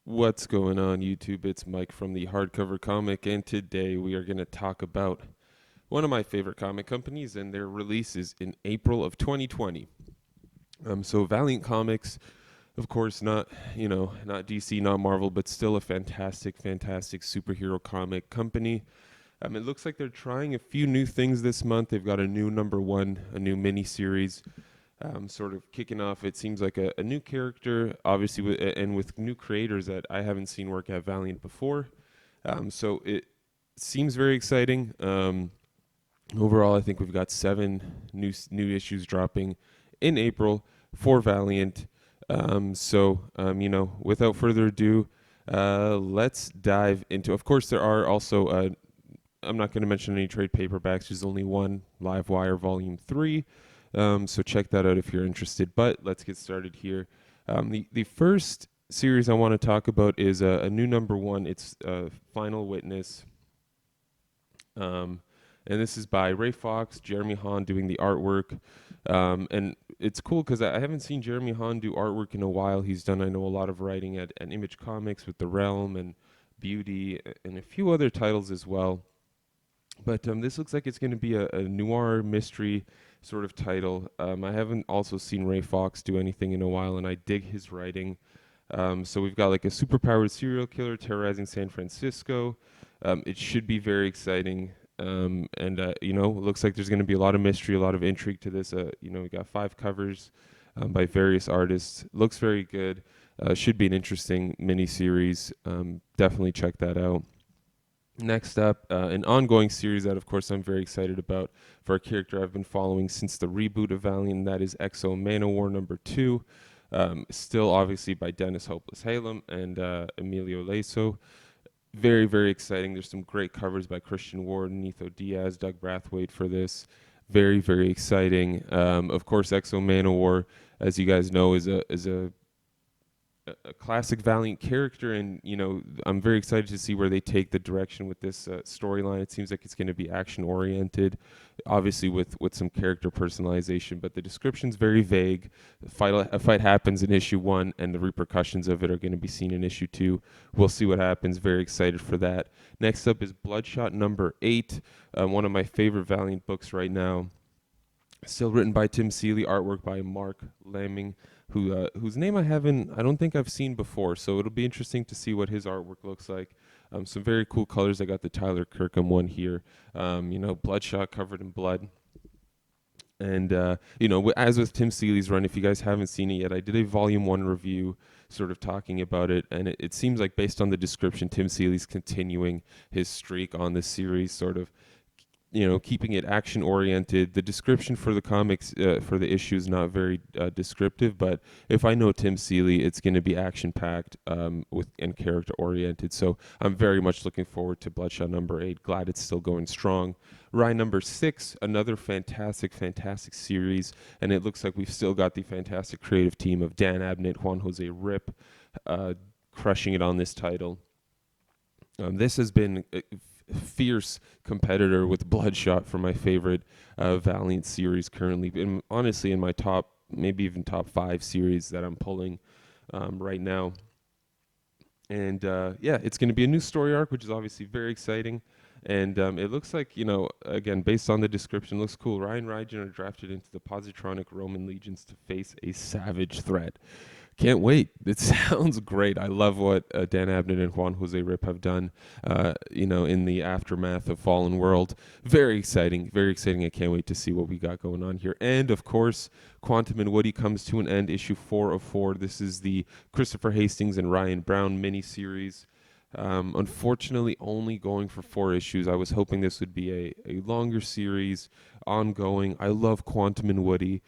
What's going on, YouTube? It's Mike from the Hardcover Comic, and today we are going to talk about one of my favorite comic companies and their releases in April of 2020. So Valiant Comics, of course, not DC, not Marvel, but still a fantastic, fantastic superhero comic company. It looks like they're trying a few new things this month. They've got a new number one, a new mini series, sort of kicking off. It seems like a new character, obviously, and with new creators that I haven't seen work at Valiant before. So it seems very exciting. Overall, I think we've got seven new issues dropping in April for Valiant. Without further ado, let's dive into. Of course, there are also. I'm not going to mention any trade paperbacks. There's only one Live Wire Volume 3. So check that out if you're interested. But let's get started here. The first series I want to talk about is a new number one. It's Final Witness. And this is by Ray Fawkes, Jeremy Haun doing the artwork. And it's cool because I haven't seen Jeremy Haun do artwork in a while. He's done, I know, a lot of writing at Image Comics with The Realm and Beauty and a few other titles as well. But this looks like it's going to be a noir mystery sort of title. I haven't also seen Ray Fawkes do anything in a while, and I dig his writing. So we've got like a superpowered serial killer terrorizing San Francisco. It should be very exciting. It looks like there's going to be a lot of mystery, a lot of intrigue to this. We got 5 covers by various artists. Looks very good. Should be an interesting mini series. Definitely check that out. Next up, an ongoing series that, of course, I'm very excited about for a character I've been following since the reboot of Valiant, and that is Exo Manowar number 2. Still, obviously, by Dennis Hopeless Hallum and Emilio Laiso. Very, very exciting. There's some great covers by Christian Ward, Nitho Diaz, Doug Brathwaite for this. Very, very exciting. Of course, Exo Manowar, as you guys know, is a classic Valiant character, and I'm very excited to see where they take the direction with this storyline. It seems like it's going to be action oriented, obviously with some character personalization, but the description's very vague. A fight happens in issue 1, and the repercussions of it are going to be seen in issue 2. We'll see what happens. Very excited for that. Next up is Bloodshot number 8, one of my favorite Valiant books right now. Still written by Tim Seeley, artwork by Marc Laming, whose name I don't think I've seen before. So it'll be interesting to see what his artwork looks like. Some very cool colors. I got the Tyler Kirkham one here. Bloodshot covered in blood. And as with Tim Seeley's run, if you guys haven't seen it yet, I did a volume 1 review sort of talking about it, and it seems like based on the description, Tim Seeley's continuing his streak on this series, sort of keeping it action oriented. The description for the comics for the issue is not very descriptive, but if I know Tim Seeley, it's going to be action packed and character oriented. So I'm very much looking forward to Bloodshot number 8. Glad it's still going strong. Rye number 6, another fantastic, fantastic series, and it looks like we've still got the fantastic creative team of Dan Abnett, Juan Jose Rip, crushing it on this title. This has been fierce competitor with Bloodshot for my favorite Valiant series currently, and honestly in my top, maybe even top 5 series that I'm pulling right now. And it's going to be a new story arc, which is obviously very exciting. And it looks like, again, based on the description, looks cool. Ryan Rygen are drafted into the Positronic Roman legions to face a savage threat. Can't wait. It sounds great. I love what Dan Abnett and Juan Jose Rip have done, in the aftermath of Fallen World. Very exciting. Very exciting. I can't wait to see what we got going on here. And, of course, Quantum and Woody comes to an end, issue 4 of 4. This is the Christopher Hastings and Ryan Brown miniseries. Unfortunately, only going for 4 issues. I was hoping this would be a longer series, ongoing. I love Quantum and Woody.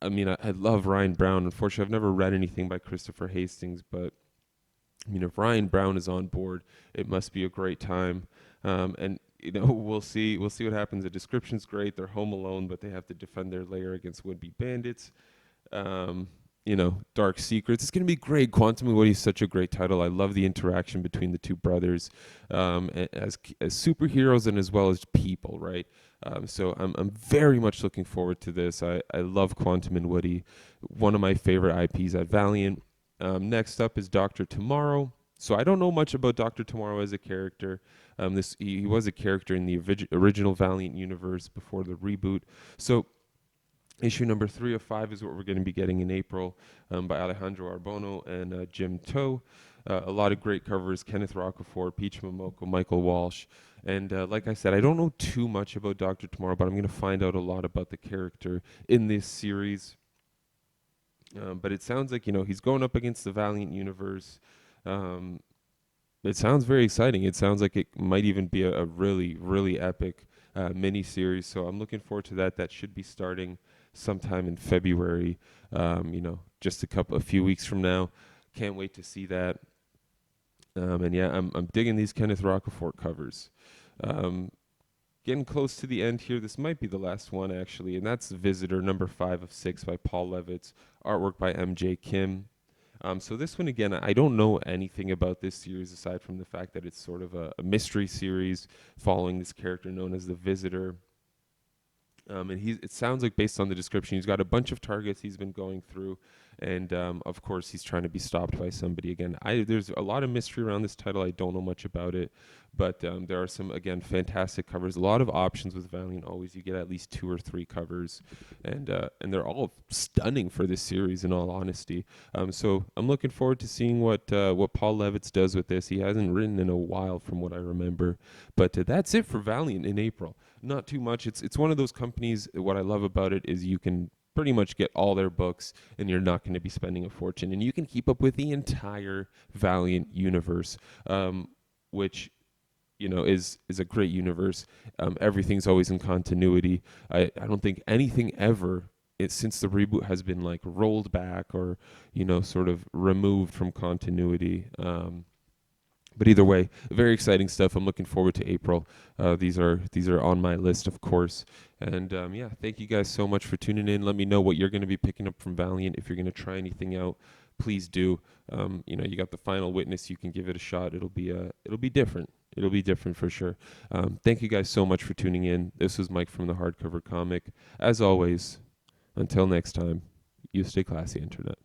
I love Ryan Brown. Unfortunately, I've never read anything by Christopher Hastings, but if Ryan Brown is on board, it must be a great time. We'll see what happens. The description's great. They're home alone, but they have to defend their lair against would-be bandits. Dark Secrets. It's going to be great. Quantum and Woody is such a great title. I love the interaction between the two brothers as superheroes and as well as people, right? So I'm very much looking forward to this. I love Quantum and Woody, one of my favorite IPs at Valiant. Next up is Doctor Tomorrow. So I don't know much about Doctor Tomorrow as a character. He was a character in the original Valiant universe before the reboot. So issue number 3 of 5 is what we're going to be getting in April, by Alejandro Arbona and Jim Towe. A lot of great covers: Kenneth Rocafort, Peach Momoko, Michael Walsh. And like I said, I don't know too much about Doctor Tomorrow, but I'm going to find out a lot about the character in this series. But it sounds like, he's going up against the Valiant universe. Um, it sounds very exciting. It sounds like it might even be a really, really epic mini series. So I'm looking forward to that. That should be starting sometime in February. Just a few weeks from now. Can't wait to see that. And yeah, I'm digging these Kenneth Rocafort covers. Um, Getting close to the end here. This might be the last one, actually, and that's Visitor number 5 of 6 by Paul Levitz, artwork by MJ Kim. So this one, again, I don't know anything about this series aside from the fact that it's sort of a mystery series following this character known as the Visitor. And it sounds like, based on the description, he's got a bunch of targets he's been going through, and of course he's trying to be stopped by somebody. Again, there's a lot of mystery around this title. I don't know much about it, but there are some, again, fantastic covers. A lot of options with Valiant. Always, you get at least 2 or 3 covers, and they're all stunning for this series, in all honesty. So I'm looking forward to seeing what Paul Levitz does with this. He hasn't written in a while, from what I remember, but that's it for Valiant in April. Not too much. It's one of those companies. What I love about it is you can pretty much get all their books, and you're not going to be spending a fortune, and you can keep up with the entire Valiant universe, which is a great universe. Everything's always in continuity. I don't think anything ever, since the reboot, has been like rolled back or sort of removed from continuity. But either way, very exciting stuff. I'm looking forward to April. These are on my list, of course. And yeah, thank you guys so much for tuning in. Let me know what you're going to be picking up from Valiant. If you're going to try anything out, please do. You got the Final Witness. You can give it a shot. It'll be different. It'll be different for sure. Thank you guys so much for tuning in. This was Mike from the Hardcover Comic. As always, until next time, you stay classy, Internet.